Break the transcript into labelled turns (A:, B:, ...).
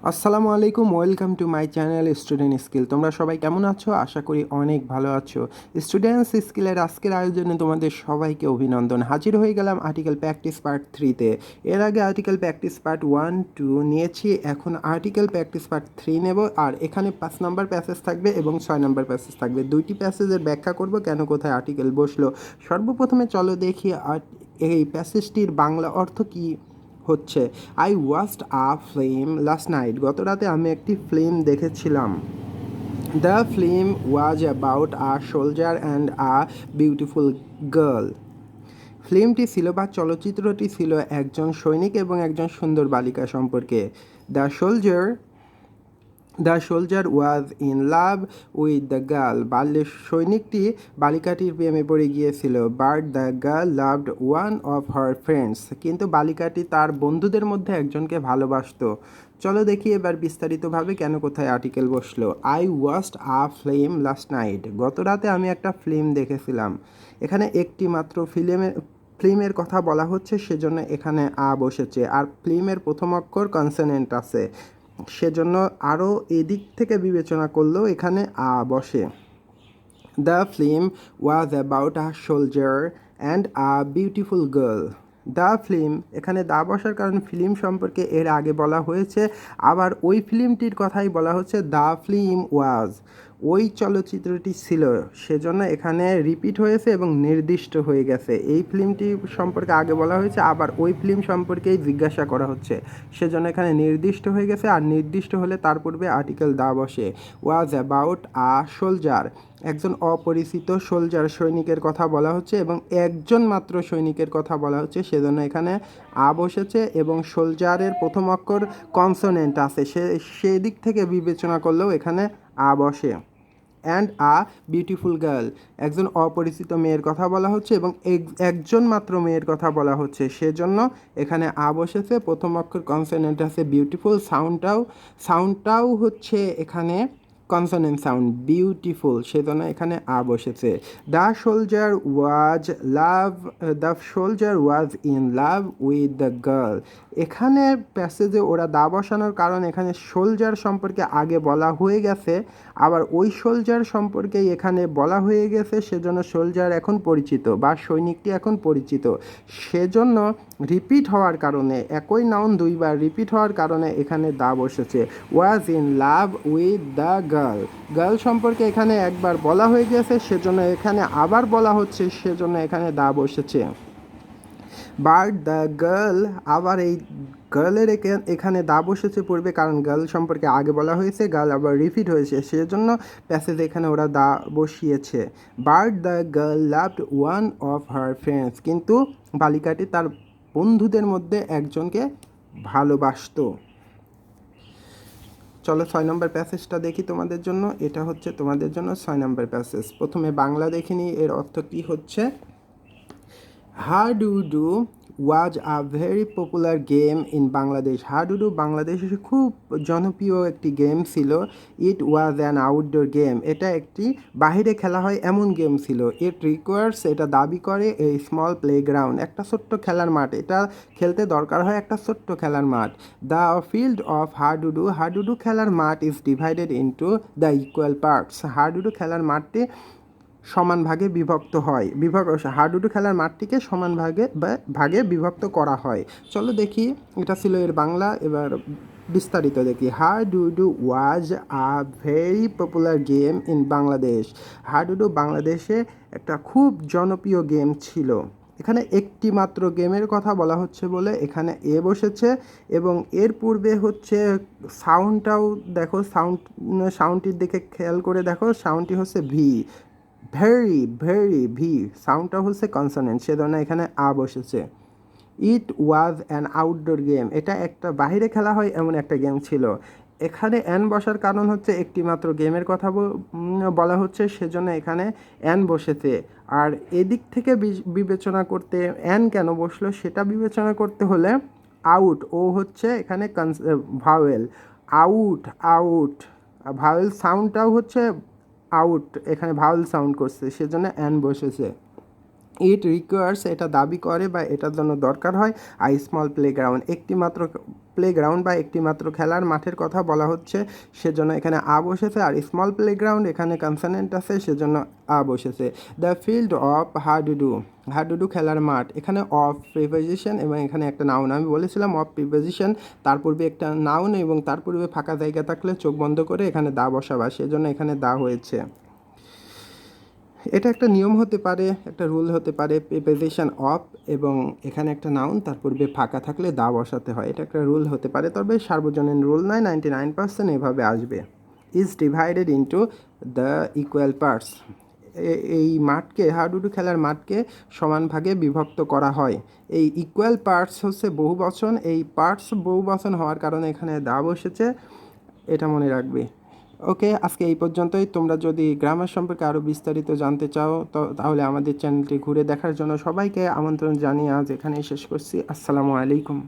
A: আসসালামু আলাইকুম, welcome to my channel student skill. তোমরা সবাই কেমন আছো? আশা করি অনেক ভালো আছো। স্টুডেন্টস স্কিলের আজকের আয়োজনে তোমাদের সবাইকে অভিনন্দন। হাজির হয়ে গেলাম আর্টিকেল প্র্যাকটিস পার্ট 3-তে। এর আগে আর্টিকেল প্র্যাকটিস পার্ট 1-2 নিয়েছি, এখন আর্টিকেল প্র্যাকটিস পার্ট 3 নেব। আর এখানে 5 নম্বর প্যাসেজ থাকবে এবং 6 নম্বর প্যাসেজ থাকবে। দুইটি প্যাসেজের ব্যাখ্যা করব কেন কোথায় আর্টিকেল বসলো। সর্বপ্রথমে চলো দেখি এই প্যাসেজটির বাংলা অর্থ কী হচ্ছে। I watched a film last night, গত রাতে আমি একটি ফিল্ম দেখেছিলাম। The film was about a soldier and a beautiful girl. ফিল্মটি ছিল বা চলচ্চিত্রটি ছিল একজন সৈনিক এবং একজন সুন্দর বালিকা সম্পর্কে। The soldier the soldier was in love with the girl, সৈনিকটি বালিকাটির প্রেমে পড়ে গিয়েছিল। But the girl loved one of her friends, কিন্তু বালিকাটি তার বন্ধুদের মধ্যে একজনকে ভালোবাসত। চলো দেখি এবার বিস্তারিতভাবে কেন কোথায় আর্টিকেল বসলো। I watched a film last night, গত রাতে আমি একটা ফিল্ম দেখেছিলাম। এখানে একটি মাত্র ফিল্মের কথা বলা হচ্ছে, সেজন্য এখানে আ বসেছে। আর ফিল্মের প্রথম অক্ষর কনসোনেন্ট আছে, সেজন্য আরও এদিক থেকে বিবেচনা করলেও এখানে আ বসে। The film was about a soldier and a beautiful girl. The film, এখানে দা বসার কারণ ফিল্ম সম্পর্কে এর আগে বলা হয়েছে, আবার ওই ফিল্মটির কথাই বলা হচ্ছে। দ্য ফিল্ম ওয়াজ, ওই চলচ্চিত্রটি ছিল, সেজন্য এখানে রিপিট হয়েছে এবং নির্দিষ্ট হয়ে গেছে। এই ফিল্মটি সম্পর্কে আগে বলা হয়েছে, আবার ওই ফিল্ম সম্পর্কেই জিজ্ঞাসা করা হচ্ছে, সেজন্য এখানে নির্দিষ্ট হয়ে গেছে। আর নির্দিষ্ট হলে তার পূর্বে আর্টিকেল দা বসে। ওয়াজ অ্যাবাউট আ সোলজার, একজন অপরিচিত সোলজার সৈনিকের কথা বলা হচ্ছে এবং একজন মাত্র সৈনিকের কথা বলা হচ্ছে, সেজন্য এখানে আ বসেছে এবং সোলজারের প্রথম অক্ষর কনসোনেন্ট আছে, সেদিক থেকে বিবেচনা করলেও এখানে আ বসে। অ্যান্ড আ বিউটিফুল গার্ল, একজন অপরিচিত মেয়ের কথা বলা হচ্ছে এবং একজন মাত্র মেয়ের কথা বলা হচ্ছে, সেজন্য এখানে আ বসেছে। প্রথম অক্ষর কনসোনেন্ট আছে, বিউটিফুল সাউন্ডটাও হচ্ছে এখানে কনসোনেন্ট সাউন্ড, বিউটিফুল, সেজন্য এখানে আ বসেছে। The soldier was love the soldier was in love with the girl, এখানে প্যাসেজে ওরা দা বসানোর কারণ এখানে সোলজার সম্পর্কে আগে বলা হয়ে গেছে, আবার ওই সোলজার সম্পর্কেই এখানে বলা হয়ে গেছে, সেজন্য সোলজার এখন পরিচিত বা সৈনিকটি এখন পরিচিত। সেজন্য রিপিট হওয়ার কারণে, একই নাউন দুইবার রিপিট হওয়ার কারণে এখানে দা বসেছে। ওয়াজ in love with the girl, girl সম্পর্কে এখানে একবার বলা হয়ে গেছে, সেজন্য এখানে আবার বলা হচ্ছে, সেজন্য এখানে দা বসেছে। বাট দ্য গার্ল, আবার এই গার্লের এখানে দা বসেছে পূর্বে, কারণ গার্ল সম্পর্কে আগে বলা হয়েছে, গার্ল আবার রিপিট হয়েছে, সেজন্য প্যাসেজ এখানে ওরা দা বসিয়েছে। But the girl loved one of her friends, কিন্তু বালিকাটি তার বন্ধুদের মধ্যে একজনকে ভালোবাসতো। চলো 6 নম্বর প্যাসেজটা দেখি তোমাদের জন্য। এটা হচ্ছে তোমাদের জন্য 6 নম্বর প্যাসেজ। প্রথমে বাংলা দেখিনি এর অর্থ কী হচ্ছে। Hadudu was a very popular game in Bangladesh. Hadudu বাংলাদেশে খুব জনপ্রিয় একটি গেম ছিল। It was an outdoor game, এটা একটি বাহিরে খেলা হয় এমন গেম ছিল। ইট রিকোয়ার্স, এটা দাবি করে, এই স্মল প্লেগ্রাউন্ড, একটা ছোট্ট খেলার মাঠ। এটা খেলতে দরকার হয় একটা ছোট্ট খেলার মাঠ। The field of hadudu, hadudu খেলার মাঠ is divided into the equal parts. Hadudu খেলার মাঠটি সমান ভাগে বিভক্ত হয়, হাডুডু খেলার মাঠটিকে সমান ভাগে বিভক্ত করা হয়। চলো দেখি, এটা ছিল এর বাংলা। এবার বিস্তারিত দেখি। Hadudu was a very popular game in Bangladesh. Hadudu বাংলাদেশে একটা খুব জনপ্রিয় গেম ছিল। এখানে একটি মাত্র গেমের কথা বলা হচ্ছে বলে এখানে এ বসেছে, এবং এর পূর্বে হচ্ছে সাউন্ডটাও দেখো, সাউন্ডটির দিকে খেয়াল করে দেখো, সাউন্ডটি হচ্ছে ভি, ভেরি ভি, সাউন্ডটা হচ্ছে কনসোনেন্ট, সেজন্য এখানে আ বসেছে। ইট ওয়াজ অ্যান আউটডোর গেম, এটা একটা বাহিরে খেলা হয় এমন একটা গেম ছিল। এখানে অ্যান বসার কারণ হচ্ছে একটি মাত্র গেমের কথা বলা হচ্ছে, সেজন্য এখানে অ্যান বসেছে। আর এদিক থেকে বিবেচনা করতে অ্যান কেন বসলো সেটা বিবেচনা করতে হলে আউট, ও হচ্ছে এখানে ভাওয়েল, আউট আউট, ভাওয়েল সাউন্ডটাও হচ্ছে আউট, এখানে ভাওয়েল সাউন্ড করছে, সেজন্য অ্যান বসেছে। ইট রিকোয়ার্স, এটা দাবি করে বা এটার জন্য দরকার হয়, আই স্মল প্লেগ্রাউন্ড, একটি মাত্র প্লেগ্রাউন্ড বা একটি মাত্র খেলার মাঠের কথা বলা হচ্ছে, সেজন্য এখানে আ বসেছে। আর স্মল প্লেগ্রাউন্ড এখানে কনসোনেন্ট আছে, সেজন্য আ বসেছে। The field of hadudu, hadudu খেলার মাঠ, এখানে অফ প্রিপোজিশন এবং এখানে একটা নাউন। আমি বলেছিলাম অফ প্রিপোজিশন, তার পূর্বে একটা নাউন এবং তার পূর্বে ফাঁকা জায়গা থাকলে চোখ বন্ধ করে এখানে দা বসাবা, সেজন্য এখানে দা হয়েছে। এটা একটা নিয়ম হতে পারে, একটা রুল হতে পারে, প্রিপোজিশন অফ এবং এখানে একটা নাউন, তার পূর্বে ফাঁকা থাকলে দা বসাতে হয়। এটা একটা রুল হতে পারে, তবে সার্বজনীন রুল নয়। 99% এভাবে আসবে। Is divided into the equal parts, এই মাঠকে, হাডুডু খেলার মাঠকে সমান ভাগে বিভক্ত করা হয়। এই ইকুয়াল পার্টস হচ্ছে বহুবচন, এই পার্টস বহুবচন হওয়ার কারণে এখানে দা বসেছে, এটা মনে রাখবে। ওকে, আজকে এই পর্যন্তই। তোমরা যদি গ্রামার সম্পর্কে আরও বিস্তারিত জানতে চাও তাহলে আমাদের চ্যানেলটি ঘুরে দেখার জন্য সবাইকে আমন্ত্রণ জানিয়ে আজ এখানেই শেষ করছি। আসসালামু আলাইকুম।